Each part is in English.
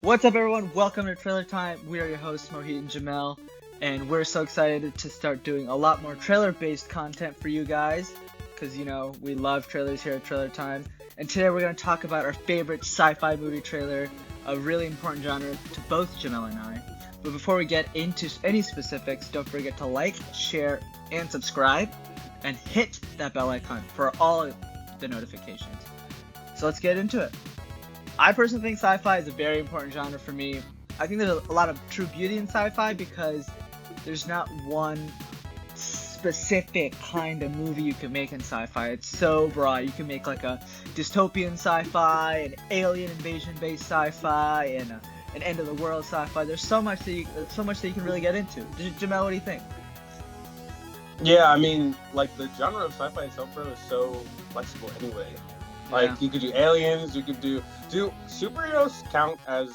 What's up, everyone? Welcome to Trailer Time. We are your hosts, Mohit and Jamell, and we're so excited to start doing a lot more trailer-based content for you guys, because, you know, we love trailers here at Trailer Time. And today we're going to talk about our favorite sci-fi movie trailer, a really important genre to both Jamell and I. But before we get into any specifics, don't forget to like, share, and subscribe, and hit that bell icon for all of the notifications. So let's get into it. I personally think sci-fi is a very important genre for me. I think there's a lot of true beauty in sci-fi because there's not one specific kind of movie you can make in sci-fi. It's so broad. You can make like a dystopian sci-fi, an alien invasion-based sci-fi, and an end-of-the-world sci-fi. There's so much that you can really get into. Jamel, what do you think? Yeah, I mean, like, the genre of sci-fi itself, bro, is so flexible anyway. Like, you could do aliens, you could do superheroes count as,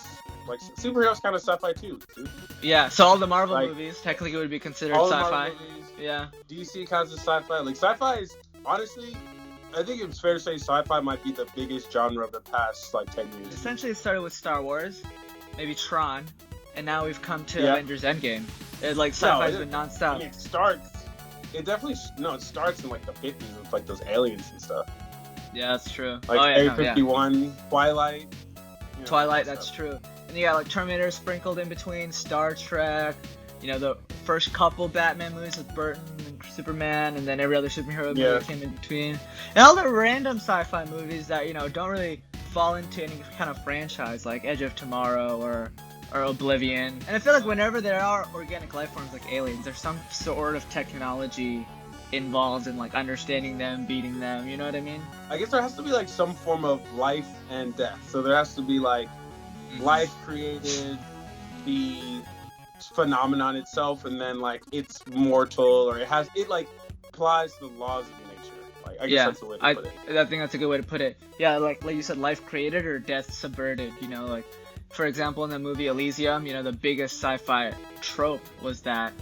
like, superheroes count as sci-fi too, dude. Yeah, so all the Marvel movies technically would be considered all sci-fi. The Marvel movies, yeah. DC counts as sci-fi. Like, sci-fi is, honestly, I think it's fair to say sci-fi might be the biggest genre of the past, like, 10 years. Essentially, it started with Star Wars, maybe Tron, and now we've come to Avengers Endgame. Sci-fi's been non-stop. I mean, it starts in, like, the 50s with, like, those aliens and stuff. Yeah, that's true. Like Area 51, Twilight. Twilight, that's true. And you got like Terminator sprinkled in between, Star Trek, you know, the first couple Batman movies with Burton and Superman, and then every other superhero movie came in between. And all the random sci-fi movies that, you know, don't really fall into any kind of franchise, like Edge of Tomorrow or Oblivion. And I feel like whenever there are organic life forms like aliens, there's some sort of technology involved in like understanding them, beating them, you know what I mean? I guess there has to be like some form of life and death. So there has to be like life created, the phenomenon itself, and then like it's mortal, or it like applies to the laws of nature. Like I guess that's the way to put it. I think that's a good way to put it. Yeah, like you said, life created or death subverted, you know, like for example in the movie Elysium, you know, the biggest sci-fi trope was that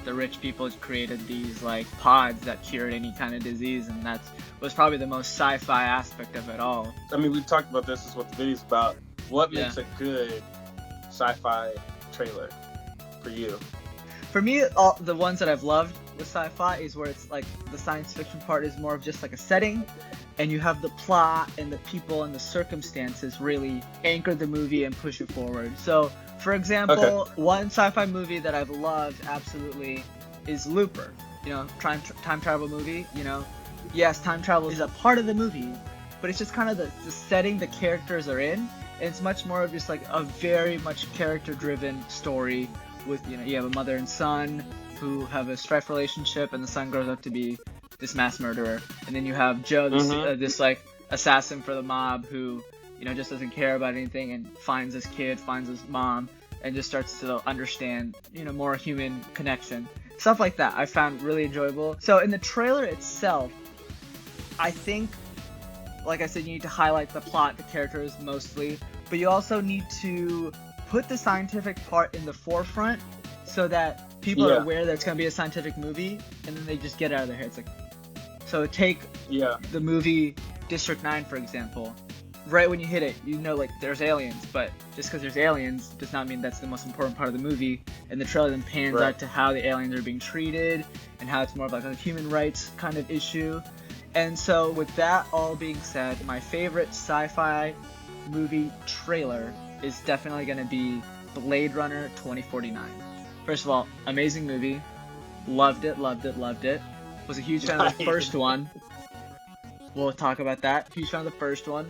the rich people created these like pods that cured any kind of disease, and that was probably the most sci-fi aspect of it all. I mean, we've talked about this. Is what the video's about. What makes a good sci-fi trailer for you? For me, all the ones that I've loved with sci-fi is where it's like the science fiction part is more of just like a setting, and you have the plot and the people and the circumstances really anchor the movie and push it forward. So for example, one sci-fi movie that I've loved absolutely is Looper. You know, time travel movie, you know. Yes, time travel is a part of the movie, but it's just kind of the setting the characters are in. And it's much more of just like a very much character-driven story with, you know, you have a mother and son who have a strife relationship, and the son grows up to be this mass murderer. And then you have Joe, this like assassin for the mob who, you know, just doesn't care about anything and finds his kid, finds his mom, and just starts to understand, you know, more human connection. Stuff like that I found really enjoyable. So in the trailer itself, I think, like I said, you need to highlight the plot, the characters mostly, but you also need to put the scientific part in the forefront so that people are aware that it's going to be a scientific movie, and then they just get it out of their heads. Like, so take the movie District 9, for example. Right when you hit it, you know, like, there's aliens, but just because there's aliens does not mean that's the most important part of the movie. And the trailer then pans out to how the aliens are being treated and how it's more of like a human rights kind of issue. And so with that all being said, my favorite sci-fi movie trailer is definitely going to be Blade Runner 2049. First of all, amazing movie. Loved it. Was a huge fan of the first one. We'll talk about that. Huge fan of the first one.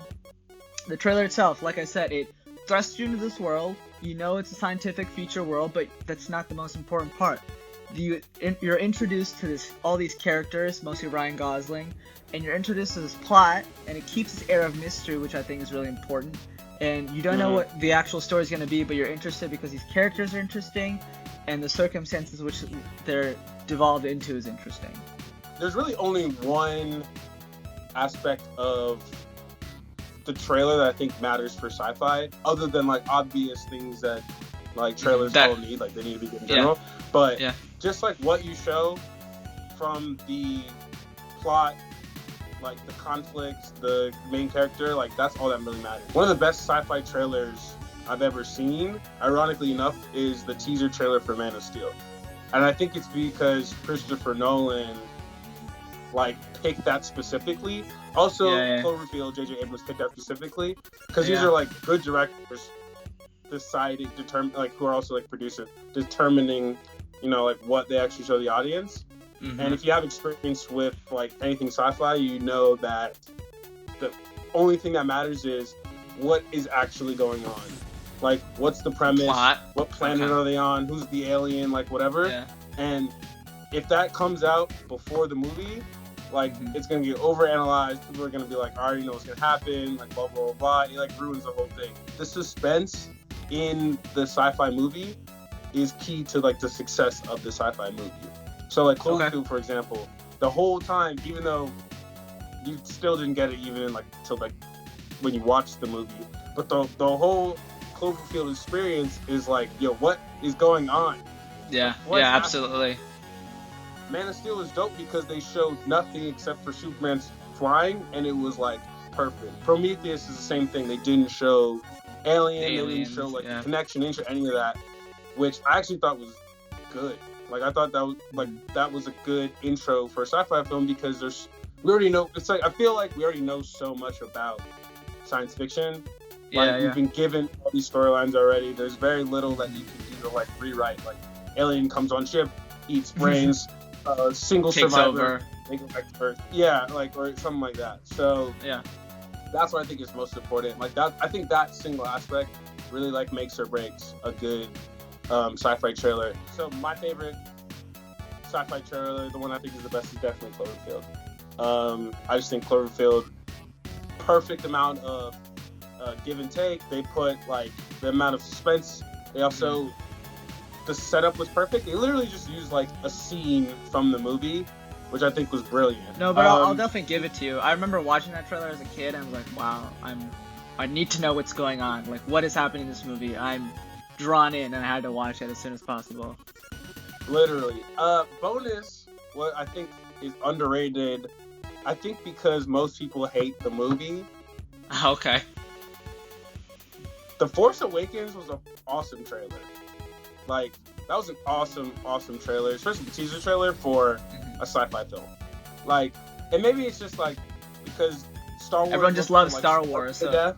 The trailer itself, like I said, it thrusts you into this world. You know it's a scientific future world, but that's not the most important part. You're introduced to all these characters, mostly Ryan Gosling, and you're introduced to this plot, and it keeps this air of mystery, which I think is really important. And you don't know what the actual story is going to be, but you're interested because these characters are interesting, and the circumstances which they're devolved into is interesting. There's really only one aspect of the trailer that I think matters for sci-fi, other than like obvious things that like trailers all need, like they need to be good in general. But just like what you show from the plot, like the conflict, the main character, like that's all that really matters. One of the best sci-fi trailers I've ever seen, ironically enough, is the teaser trailer for Man of Steel. And I think it's because Christopher Nolan like picked that specifically. Also, Cloverfield, J.J. Abrams picked that specifically because these are like good directors who are also like producers, determining, like what they actually show the audience. Mm-hmm. And if you have experience with like anything sci-fi, you know that the only thing that matters is what is actually going on. Like, what's the premise? Plot. What planet are they on? Who's the alien? Like, whatever. Yeah. And if that comes out before the movie, like, it's going to get overanalyzed. People are going to be like, I already know what's going to happen. Like, blah, blah, blah, blah. It, like, ruins the whole thing. The suspense in the sci-fi movie is key to, like, the success of the sci-fi movie. So, like, Cloverfield, for example, the whole time, even though you still didn't get it even, like, till, like, when you watched the movie, but the whole Cloverfield experience is like, yo, what is going on? Yeah, yeah, absolutely. Man of Steel is dope because they showed nothing except for Superman's flying, and it was like perfect. Prometheus is the same thing. They didn't show aliens, they didn't show like the connection, they didn't show any of that, which I actually thought was good. Like, I thought that was that was a good intro for a sci-fi film because we already know. It's like, I feel like we already know so much about science fiction. Like, we've been given all these storylines already. There's very little that you can do to like rewrite. Like, alien comes on ship, eats brains, single takes survivor, over. they go back to Earth. Yeah, like, or something like that. So that's what I think is most important. Like, that, I think that single aspect really like makes or breaks a good sci-fi trailer. So my favorite sci-fi trailer, the one I think is the best, is definitely Cloverfield. I just think Cloverfield, perfect amount of give and take. They put like the amount of suspense. They also, the setup was perfect. They literally just used like a scene from the movie, which I think was brilliant. No, but I'll definitely give it to you. I remember watching that trailer as a kid and I was like, wow, I need to know what's going on. Like, what is happening in this movie? I'm drawn in and I had to watch it as soon as possible. Literally. Bonus, what I think is underrated, I think because most people hate the movie. Okay. The Force Awakens was an awesome trailer. Like, that was an awesome trailer, especially the teaser trailer for a sci-fi film. Like, and maybe it's just like because Star Wars. Everyone just loves Star Wars. So,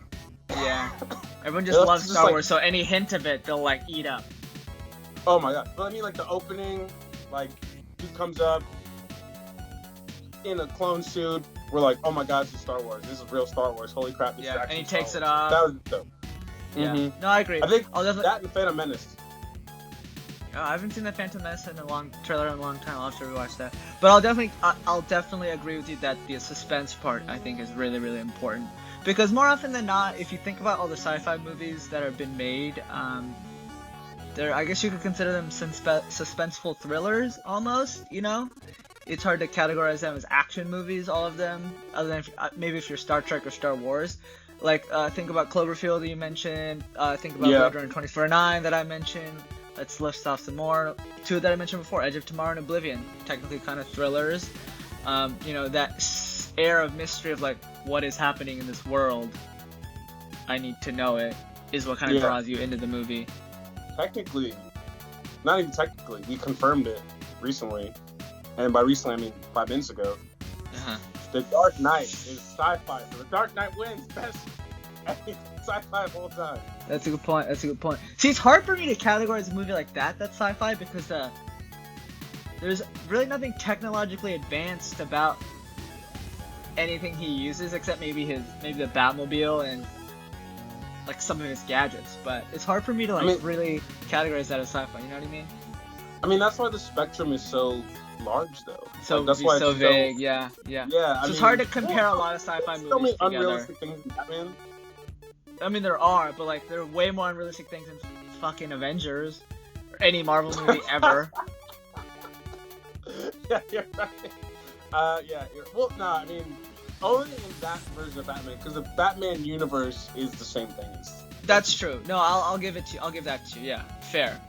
yeah. Everyone just loves Star Wars, so any hint of it, they'll like eat up. Oh my god! But I mean, like the opening, like he comes up in a clone suit. We're like, oh my god, this is Star Wars. This is real Star Wars. Holy crap! This is and he takes Star it off. That was dope. Yeah. Mm-hmm. No, I agree. I think that and Phantom Menace. I haven't seen the Phantom Menace in a long time. I'll have to rewatch that. But I'll definitely agree with you that the suspense part I think is really, really important. Because more often than not, if you think about all the sci-fi movies that have been made, I guess you could consider them suspenseful thrillers almost. You know, it's hard to categorize them as action movies, all of them, other than maybe if you're Star Trek or Star Wars. Like, think about Cloverfield that you mentioned. Think about Blade Runner 2049 that I mentioned. Let's list off some more. Two that I mentioned before, Edge of Tomorrow and Oblivion. Technically kind of thrillers. You know, that air of mystery of like, what is happening in this world? I need to know it, is what kind of draws you into the movie. Technically, not even technically, we confirmed it recently. And by recently, I mean 5 minutes ago. The Dark Knight is sci-fi, so The Dark Knight wins best sci-fi of all time. That's a good point. See, it's hard for me to categorize a movie like that's sci-fi because there's really nothing technologically advanced about anything he uses except maybe the Batmobile and like some of his gadgets. But it's hard for me to really categorize that as sci-fi. You know what I mean? I mean, that's why the spectrum is so large, though. So that's why it's so vague. Yeah. So it's hard to compare a lot of sci-fi movies together. So many unrealistic things in Batman. I mean, there are, but like there are way more unrealistic things in fucking Avengers or any Marvel movie ever. Yeah, you're right. I mean, only in that version of Batman, because the Batman universe is the same thing. That's true. No, I'll give it to you. I'll give that to you. Yeah, fair.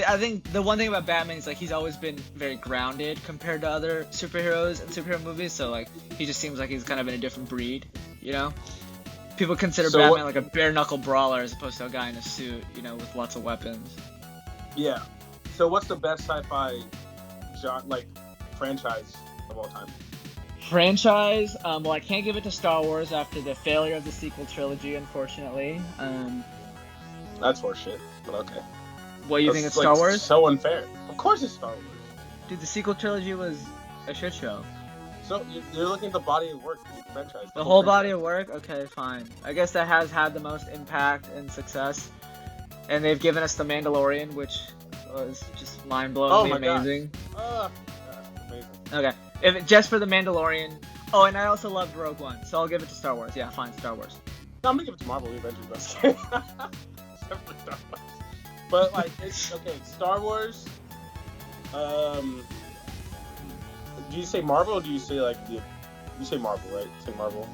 I think the one thing about Batman is like he's always been very grounded compared to other superheroes and superhero movies. So like he just seems like he's kind of in a different breed, you know. People consider So Batman like a bare knuckle brawler as opposed to a guy in a suit, you know, with lots of weapons. Yeah. So what's the best sci-fi like franchise of all time? Franchise? Well, I can't give it to Star Wars after the failure of the sequel trilogy, unfortunately. That's horseshit, but okay. What do you think That's it's like Star Wars? so unfair. Of course it's Star Wars. Dude, the sequel trilogy was a shit show. So you're looking at the body of work, the franchise. The whole body of work? Okay, fine. I guess that has had the most impact and success. And they've given us The Mandalorian, which was just mind-blowingly amazing. Amazing. Okay, just for The Mandalorian. Oh, and I also loved Rogue One, so I'll give it to Star Wars. Yeah, fine, Star Wars. No, I'm gonna give it to Marvel Avengers. Except for Star Wars. But like, it's okay. Star Wars. Do you say Marvel or do you say like the? You say Marvel, right? Say Marvel.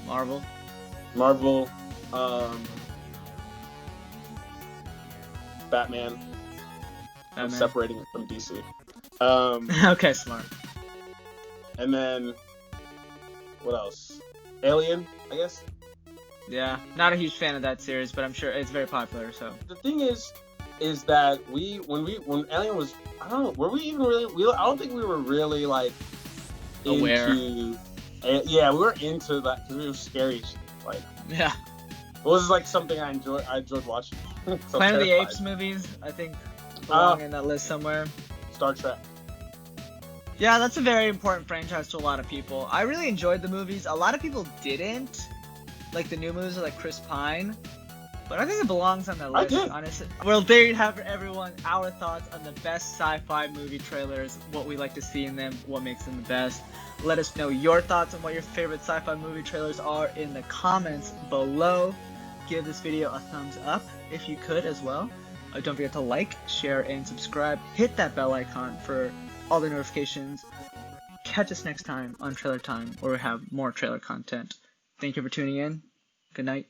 Marvel. Marvel. Batman. I'm separating it from DC. Okay, smart. And then what else? Alien, I guess. Yeah, not a huge fan of that series, but I'm sure it's very popular. So the thing is that when Alien was, I don't know, were we even really? I don't think we were really like aware. Yeah, we were into that because we were scary. Like, yeah, it was like something I enjoyed watching. So Planet of the Apes movies, I think, belong in that list somewhere. Star Trek. Yeah, that's a very important franchise to a lot of people. I really enjoyed the movies. A lot of people didn't. Like the new movies are like Chris Pine. But I think it belongs on that list, honestly. Well, there you have it, everyone. Our thoughts on the best sci-fi movie trailers, what we like to see in them, what makes them the best. Let us know your thoughts on what your favorite sci-fi movie trailers are in the comments below. Give this video a thumbs up if you could as well. Don't forget to like, share, and subscribe. Hit that bell icon for all the notifications. Catch us next time on Trailer Time, where we have more trailer content. Thank you for tuning in. Good night.